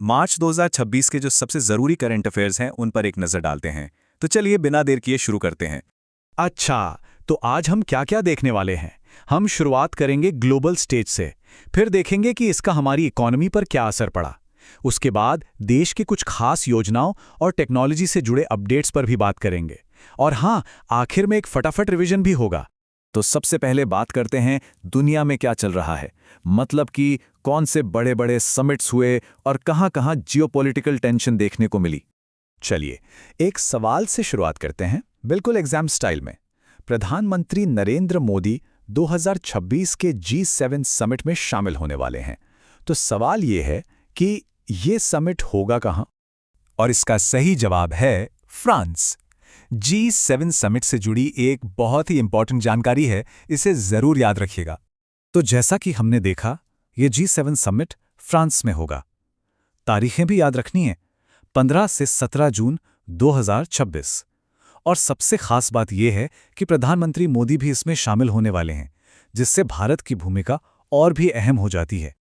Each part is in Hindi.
मार्च 2026 के जो सबसे ज़रूरी करंट अफेयर्स हैं उन पर एक नज़र डालते हैं। तो चलिए बिना देर किए शुरू करते हैं। अच्छा, तो आज हम क्या-क्या देखने वाले हैं? हम शुरुआत करेंगे ग्लोबल स्टेज से, फिर देखेंगे कि इसका हमारी इकोनॉमी पर क्या असर पड़ा। उसके बाद देश की कुछ खास योजनाओं और टेक्नोलॉजी से जुड़े अपडेट्स पर भी बात करेंगे। और हाँ, आखिर में एक फटाफट रिवीजन भी होगा। तो सबसे पहले बात करते हैं दुनिया में क्या चल रहा है, मतलब कि कौन से बड़े-बड़े समिट्स हुए और कहाँ-कहाँ जियोपॉलिटिकल टेंशन देखने को मिली। चलिए, एक सवाल से शुरुआत करते हैं, बिल्कुल एग्जाम स्टाइल में। प्रधानमंत्री नरेंद्र मोदी 2026 के G7 समिट में शामिल होने वाले हैं। तो सवाल ये है कि ये समिट होगा कहाँ? और इसका सही जवाब है फ्रांस। G7 समिट से जुड़ी एक बहुत ही इंपॉर्टेंट जानकारी है, इसे जरूर याद रखिएगा। तो जैसा कि हमने देखा, ये G7 समिट फ्रांस में होगा। तारीखें भी याद रखनी है, 15 से 17 जून 2026। और सबसे खास बात यह है कि प्रधानमंत्री मोदी भी इसमें शामिल होने वाले हैं, जिससे भारत की भूमिका और भी अहम हो जाती है।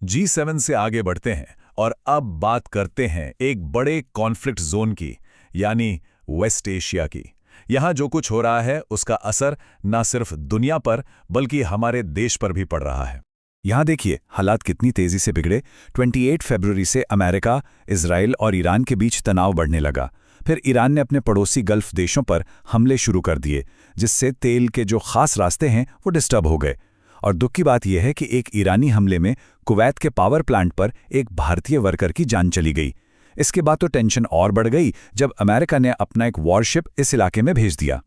G7 से आगे बढ़ते हैं और अब बात करते हैं एक बड़े कॉन्फ्लिक्ट जोन की, यानी वेस्ट एशिया की। यहाँ जो कुछ हो रहा है उसका असर न सिर्फ दुनिया पर बल्कि हमारे देश पर भी पड़ रहा है। यहाँ देखिए हालात कितनी तेजी से बिगड़े। 28 फरवरी से अमेरिका, इजराइल और ईरान के बीच तनाव बढ़ने लगा। फिर ईरान ने अपने पड़ोसी गल्फ देशों पर हमले शुरू कर दिए, जिससे तेल के जो खास रास्ते हैं वो डिस्टर्ब हो गए। और दुख की बात यह है कि एक ईरानी हमले में कुवैत के पावर प्लांट पर एक भारतीय वर्कर की जान चली गई। इसके बाद तो टेंशन और बढ़ गई जब अमेरिका ने अपना एक वॉरशिप इस इलाके में भेज दिया।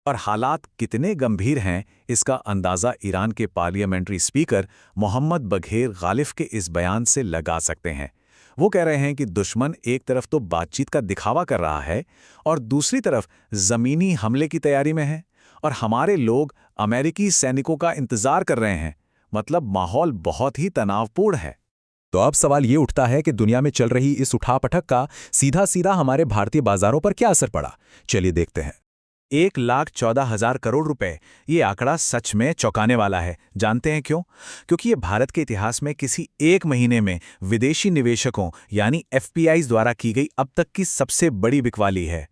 और हालात कितने गंभीर हैं इसका अंदाज़ा ईरान के पार्लियामेंट्री स्पीकर मोहम्मद बघेर गालिफ के इस बयान से लगा सकते हैं। वो कह रहे हैं कि दुश्मन एक तरफ तो बातचीत का दिखावा कर रहा है और दूसरी तरफ ज़मीनी हमले की तैयारी में है, और हमारे लोग अमेरिकी सैनिकों का इंतज़ार कर रहे हैं। मतलब माहौल बहुत ही तनावपूर्ण है। तो अब सवाल ये उठता है कि दुनिया में चल रही इस उठापटक का सीधा सीधा हमारे भारतीय बाजारों पर क्या असर पड़ा। चलिए देखते हैं। 1,14,000 करोड़ रुपए, ये आंकड़ा सच में चौंकाने वाला है। जानते हैं क्यों? क्योंकि ये भारत के इतिहास में किसी एक महीने में विदेशी निवेशकों यानी FPIs द्वारा की गई अब तक की सबसे बड़ी बिकवाली है।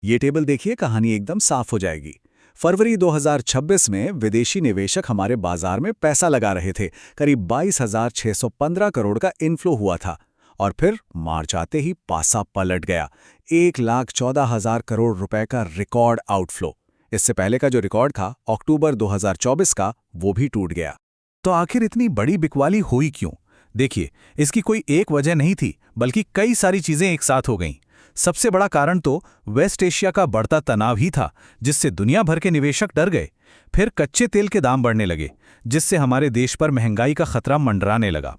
ये टेबल देखिए, कहानी एकदम साफ हो जाएगी। फरवरी 2026 में विदेशी निवेशक हमारे बाजार में पैसा लगा रहे थे। करीब 22,615 करोड़ का इनफ्लो हुआ था। और फिर मार्च आते ही पासा पलट गया, 1,14,000 करोड़ रुपए का रिकॉर्ड आउटफ्लो। इससे पहले का जो रिकॉर्ड था अक्टूबर 2024 का, वो भी टूट गया। तो आखिर इतनी बड़ी बिकवाली हुई क्यों? देखिए, इसकी कोई एक वजह नहीं थी, बल्कि कई सारी चीजें एक साथ हो गईं। सबसे बड़ा कारण तो वेस्ट एशिया का बढ़ता तनाव ही था, जिससे दुनिया भर के निवेशक डर गए। फिर कच्चे तेल के दाम बढ़ने लगे, जिससे हमारे देश पर महंगाई का खतरा मंडराने लगा।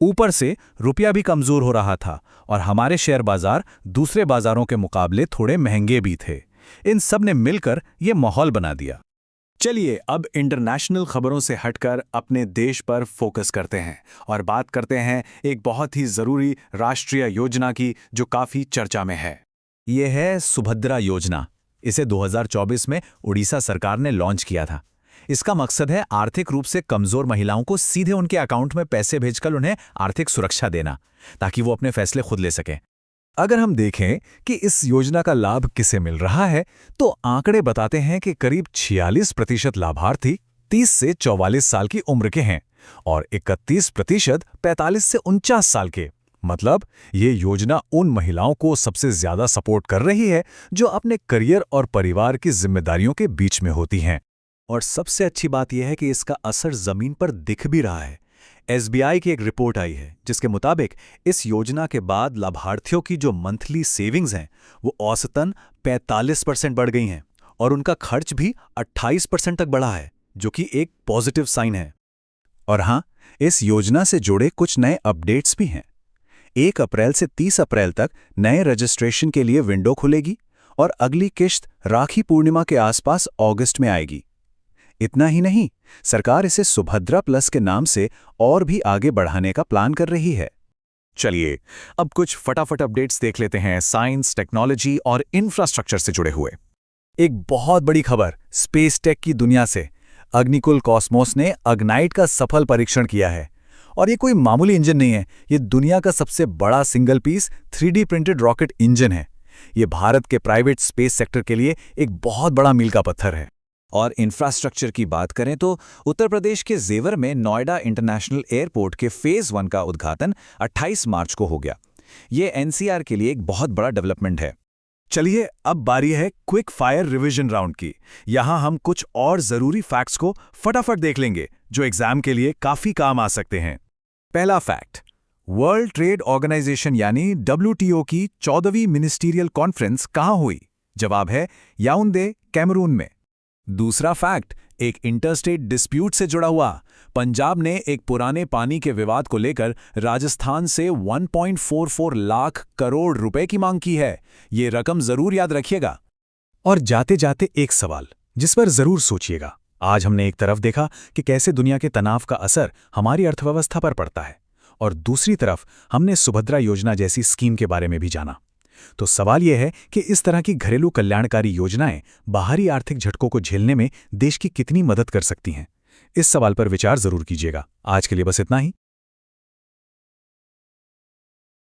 ऊपर से रुपया भी कमजोर हो रहा था और हमारे शेयर बाजार दूसरे बाजारों के मुकाबले थोड़े महंगे भी थे। इन सब ने मिलकर ये माहौल बना दिया। चलिए अब इंटरनेशनल खबरों से हटकर अपने देश पर फोकस करते हैं और बात करते हैं एक बहुत ही जरूरी राष्ट्रीय योजना की जो काफी चर्चा में है। ये है सुभद्रा योजना। इसे 2024 में उड़ीसा सरकार ने लॉन्च किया था। इसका मकसद है आर्थिक रूप से कमजोर महिलाओं को सीधे उनके अकाउंट में पैसे भेजकर उन्हें आर्थिक सुरक्षा देना, ताकि वो अपने फैसले खुद ले सकें। अगर हम देखें कि इस योजना का लाभ किसे मिल रहा है, तो आंकड़े बताते हैं कि करीब 46% लाभार्थी 30 से 44 साल की उम्र के हैं और 31% 45 से 49 साल के। मतलब ये योजना उन महिलाओं को सबसे ज्यादा सपोर्ट कर रही है जो अपने करियर और परिवार की जिम्मेदारियों के बीच में होती हैं। और सबसे अच्छी बात यह है कि इसका असर जमीन पर दिख भी रहा है। SBI की एक रिपोर्ट आई है जिसके मुताबिक इस योजना के बाद लाभार्थियों की जो मंथली सेविंग्स हैं वो औसतन 45% बढ़ गई हैं और उनका खर्च भी 28% तक बढ़ा है, जो कि एक पॉजिटिव साइन है। और हाँ, इस योजना से जुड़े कुछ नए अपडेट्स भी हैं। 1 अप्रैल से 30 अप्रैल तक नए रजिस्ट्रेशन के लिए विंडो खुलेगी और अगली किश्त राखी पूर्णिमा के आसपास अगस्त में आएगी। इतना ही नहीं, सरकार इसे सुभद्रा प्लस के नाम से और भी आगे बढ़ाने का प्लान कर रही है। चलिए अब कुछ फटाफट अपडेट्स देख लेते हैं साइंस, टेक्नोलॉजी और इंफ्रास्ट्रक्चर से जुड़े हुए। एक बहुत बड़ी खबर स्पेस टेक की दुनिया से। अग्निकुल कॉस्मोस ने अग्नाइट का सफल परीक्षण किया है और ये कोई मामूली इंजन नहीं है, ये दुनिया का सबसे बड़ा single piece 3D printed rocket engine है। ये भारत के प्राइवेट स्पेस सेक्टर के लिए एक बहुत बड़ा मील का पत्थर है। और इंफ्रास्ट्रक्चर की बात करें तो उत्तर प्रदेश के जेवर में नोएडा इंटरनेशनल एयरपोर्ट के फेज़ 1 का उद्घाटन 28 मार्च को हो गया। ये एनसीआर के लिए एक बहुत बड़ा डेवलपमेंट है। चलिए अब बारी है क्विक फायर रिवीजन राउंड की। यहाँ हम कुछ और ज़रूरी फैक्ट्स को फटाफट देख लेंगे जो एग्जाम के लिए काफ़ी काम आ सकते हैं। पहला फैक्ट, वर्ल्ड ट्रेड ऑर्गेनाइजेशन यानी WTO की 14वीं मिनिस्टीरियल कॉन्फ्रेंस कहाँ हुई? जवाब है याओंडे, कैमरून में। दूसरा फैक्ट, एक इंटरस्टेट डिस्प्यूट से जुड़ा हुआ। पंजाब ने एक पुराने पानी के विवाद को लेकर राजस्थान से 1.44 लाख करोड़ रुपए की मांग की है। ये रकम जरूर याद रखिएगा। और जाते जाते एक सवाल जिस पर जरूर सोचिएगा। आज हमने एक तरफ देखा कि कैसे दुनिया के तनाव का असर हमारी अर्थव्यवस्था पर पड़ता है, और दूसरी तरफ हमने सुभद्रा योजना जैसी स्कीम के बारे में भी जाना। तो सवाल यह है कि इस तरह की घरेलू कल्याणकारी योजनाएं बाहरी आर्थिक झटकों को झेलने में देश की कितनी मदद कर सकती हैं? इस सवाल पर विचार जरूर कीजिएगा। आज के लिए बस इतना ही।